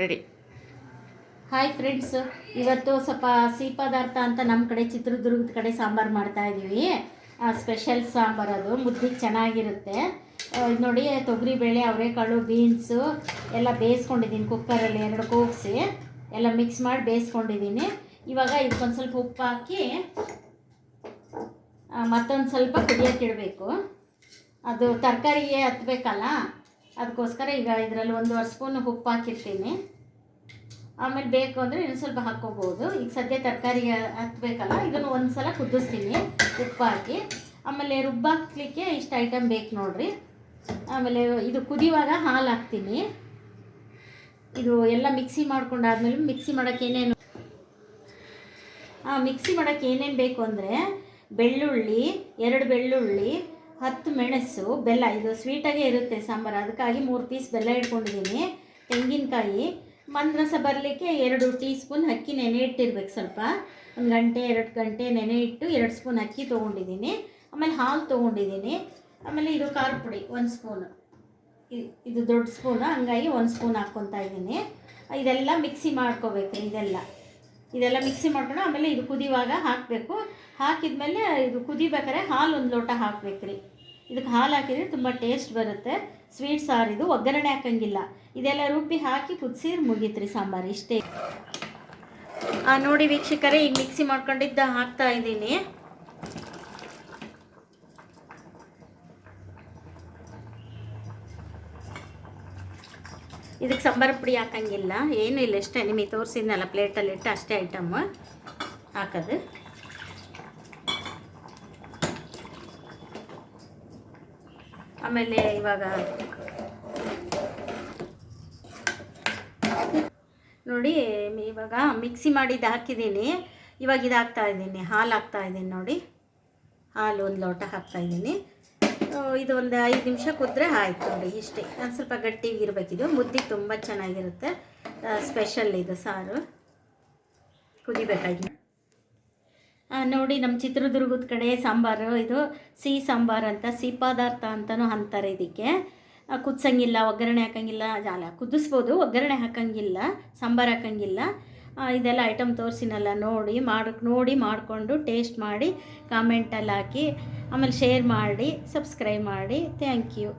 Ready. Hi friends, ಇವತ್ತು ಸ್ವಲ್ಪ ಸಿಹಿ ಪದಾರ್ಥ ಅಂತ ನಮ್ಮ ಕಡೆ ಚಿತ್ರದುರ್ಗದ ಕಡೆ ಸಾಂಬಾರು ಮಾಡ್ತಾಯಿದ್ದೀವಿ. ಸ್ಪೆಷಲ್ ಸಾಂಬಾರು, ಅದು ಮುದ್ದಿಗೆ ಚೆನ್ನಾಗಿರುತ್ತೆ. ಇದು ನೋಡಿ, ತೊಗರಿಬೇಳೆ, ಅವರೆಕಾಳು, ಬೀನ್ಸು ಎಲ್ಲ ಬೇಯಿಸ್ಕೊಂಡಿದ್ದೀನಿ. ಕುಕ್ಕರಲ್ಲಿ 2 ಕೂಗಿಸಿ ಎಲ್ಲ ಮಿಕ್ಸ್ ಮಾಡಿ ಬೇಯಿಸ್ಕೊಂಡಿದ್ದೀನಿ. ಇವಾಗ ಇದಕ್ಕೊಂದು ಸ್ವಲ್ಪ ಉಪ್ಪು ಹಾಕಿ ಮತ್ತೊಂದು ಸ್ವಲ್ಪ ಕುದಿಯೋಕ್ಕಿಡಬೇಕು. ಅದು ತರಕಾರಿಗೆ ಹತ್ತಬೇಕಲ್ಲ, ಅದಕ್ಕೋಸ್ಕರ ಈಗ ಇದರಲ್ಲಿ 1.5 ಸ್ಪೂನ್ ಉಪ್ಪು ಹಾಕಿರ್ತೀನಿ. ಆಮೇಲೆ ಬೇಕು ಅಂದರೆ ಇನ್ನೊಂದು ಸ್ವಲ್ಪ ಹಾಕ್ಕೋಬೋದು. ಈಗ ಸದ್ಯ ತರಕಾರಿಗೆ ಹತ್ತಬೇಕಲ್ಲ, ಇದನ್ನು ಒಂದು ಸಲ ಕುದಿಸ್ತೀನಿ ಉಪ್ಪು ಹಾಕಿ. ಆಮೇಲೆ ರುಬ್ಬಾಕ್ಲಿಕ್ಕೆ ಇಷ್ಟು ಐಟಮ್ ಬೇಕು ನೋಡಿರಿ. ಆಮೇಲೆ ಇದು ಕುದಿಯುವಾಗ ಹಾಲು ಹಾಕ್ತೀನಿ. ಇದು ಎಲ್ಲ ಮಿಕ್ಸಿ ಮಾಡ್ಕೊಂಡಾದ್ಮೇಲೆ ಮಿಕ್ಸಿ ಮಾಡೋಕ್ಕೆ ಏನೇನು ಬೇಕು ಅಂದರೆ ಬೆಳ್ಳುಳ್ಳಿ, 2 ಬೆಳ್ಳುಳ್ಳಿ, 10 ಮೆಣಸು, ಬೆಲ್ಲ. ಇದು ಸ್ವೀಟಾಗೇ ಇರುತ್ತೆ ಸಾಂಬಾರು, ಅದಕ್ಕಾಗಿ 3 ಪೀಸ್ ಬೆಲ್ಲ ಇಟ್ಕೊಂಡಿದ್ದೀನಿ. ತೆಂಗಿನಕಾಯಿ, ಮಂದ್ರಸ ಬರಲಿಕ್ಕೆ 2 ಟೀ ಸ್ಪೂನ್ ಅಕ್ಕಿ ನೆನೆ ಇಟ್ಟಿರ್ಬೇಕು. ಸ್ವಲ್ಪ 1 ಗಂಟೆ 2 ಗಂಟೆ ನೆನೆ ಇಟ್ಟು 2 ಸ್ಪೂನ್ ಅಕ್ಕಿ ತೊಗೊಂಡಿದ್ದೀನಿ. ಆಮೇಲೆ ಹಾಲು ತೊಗೊಂಡಿದ್ದೀನಿ. ಆಮೇಲೆ ಇದು ಖಾರ ಪುಡಿ 1 ಸ್ಪೂನು, ಇದು ದೊಡ್ಡ ಸ್ಪೂನು, ಹಂಗಾಗಿ 1 ಸ್ಪೂನ್ ಹಾಕ್ಕೊತಾ ಇದ್ದೀನಿ. ಇದೆಲ್ಲ ಮಿಕ್ಸಿ ಮಾಡ್ಕೋಬೇಕು. ಇದೆಲ್ಲ ಮಿಕ್ಸಿ ಮಾಡ್ಕೊಂಡು ಆಮೇಲೆ ಇದು ಕುದಿಯುವಾಗ ಹಾಕಬೇಕು. ಹಾಕಿದ್ಮೇಲೆ ಇದು ಕುದಿಬೇಕಾದ್ರೆ ಹಾಲು 1 ಲೋಟ ಹಾಕ್ಬೇಕ್ರಿ. ಇದಕ್ಕೆ ಹಾಲು ಹಾಕಿದರೆ ತುಂಬ ಟೇಸ್ಟ್ ಬರುತ್ತೆ. ಸ್ವೀಟ್ ಸಾರು ಇದು, ಒಗ್ಗರಣೆ ಹಾಕಂಗಿಲ್ಲ. ಇದೆಲ್ಲ ರುಬ್ಬಿ ಹಾಕಿ ಕುದಿಸಿದ್ರೆ ಮುಗೀತ್ರಿ ಸಾಂಬಾರು, ಇಷ್ಟೇ. ನೋಡಿ ವೀಕ್ಷಕರೇ, ಈಗ ಮಿಕ್ಸಿ ಮಾಡ್ಕೊಂಡಿದ್ದ ಹಾಕ್ತಾ ಇದ್ದೀನಿ. ಇದಕ್ಕೆ ಸಾಂಬಾರು ಪುಡಿ ಹಾಕಂಗಿಲ್ಲ, ಏನೂ ಇಲ್ಲ. ಇಷ್ಟೇ ನಿಮಗೆ ತೋರಿಸಿದ್ನಲ್ಲ ಪ್ಲೇಟಲ್ಲಿ ಇಟ್ಟು ಅಷ್ಟೇ ಐಟಮ್ ಹಾಕೋದು. ಆಮೇಲೆ ಇವಾಗ ನೋಡಿ, ಇವಾಗ ಮಿಕ್ಸಿ ಮಾಡಿದ್ದು ಹಾಕಿದ್ದೀನಿ. ಇವಾಗ ಇದು ಹಾಕ್ತಾಯಿದ್ದೀನಿ, ಹಾಲು ಹಾಕ್ತಾಯಿದ್ದೀನಿ. ನೋಡಿ, ಹಾಲು 1 ಲೋಟ ಹಾಕ್ತಾಯಿದ್ದೀನಿ. ಇದು ಒಂದು 5 ನಿಮಿಷ ಕುದ್ರೆ ಆಯಿತು ನೋಡಿ, ಇಷ್ಟೇ. ಒಂದು ಸ್ವಲ್ಪ ಗಟ್ಟಿಗಿರಬೇಕಿದು, ಮುದ್ದಿಗೆ ತುಂಬ ಚೆನ್ನಾಗಿರುತ್ತೆ. ಸ್ಪೆಷಲ್ ಇದು ಸಾರು, ಕುದಿಬೇಕಾಗಿ. ನೋಡಿ, ನಮ್ಮ ಚಿತ್ರದುರ್ಗದ ಕಡೆ ಸಾಂಬಾರು ಇದು ಸಿಹಿ ಸಾಂಬಾರು ಅಂತ, ಸಿಹಿ ಪದಾರ್ಥ ಅಂತಲೂ ಅಂತಾರೆ ಇದಕ್ಕೆ. ಕುದಿಸಂಗಿಲ್ಲ, ಒಗ್ಗರಣೆ ಹಾಕಂಗಿಲ್ಲ. ಕುದಿಸ್ಬೋದು, ಒಗ್ಗರಣೆ ಹಾಕಂಗಿಲ್ಲ, ಸಾಂಬಾರು ಹಾಕಂಗಿಲ್ಲ. ಇದೆಲ್ಲ ಐಟಮ್ ತೋರಿಸಿನಲ್ಲ, ನೋಡಿ ಮಾಡಿಕೊಂಡು ಟೇಸ್ಟ್ ಮಾಡಿ ಕಾಮೆಂಟಲ್ಲಿ ಹಾಕಿ. ಆಮೇಲೆ ಶೇರ್ ಮಾಡಿ, ಸಬ್ಸ್ಕ್ರೈಬ್ ಮಾಡಿ. Thank you.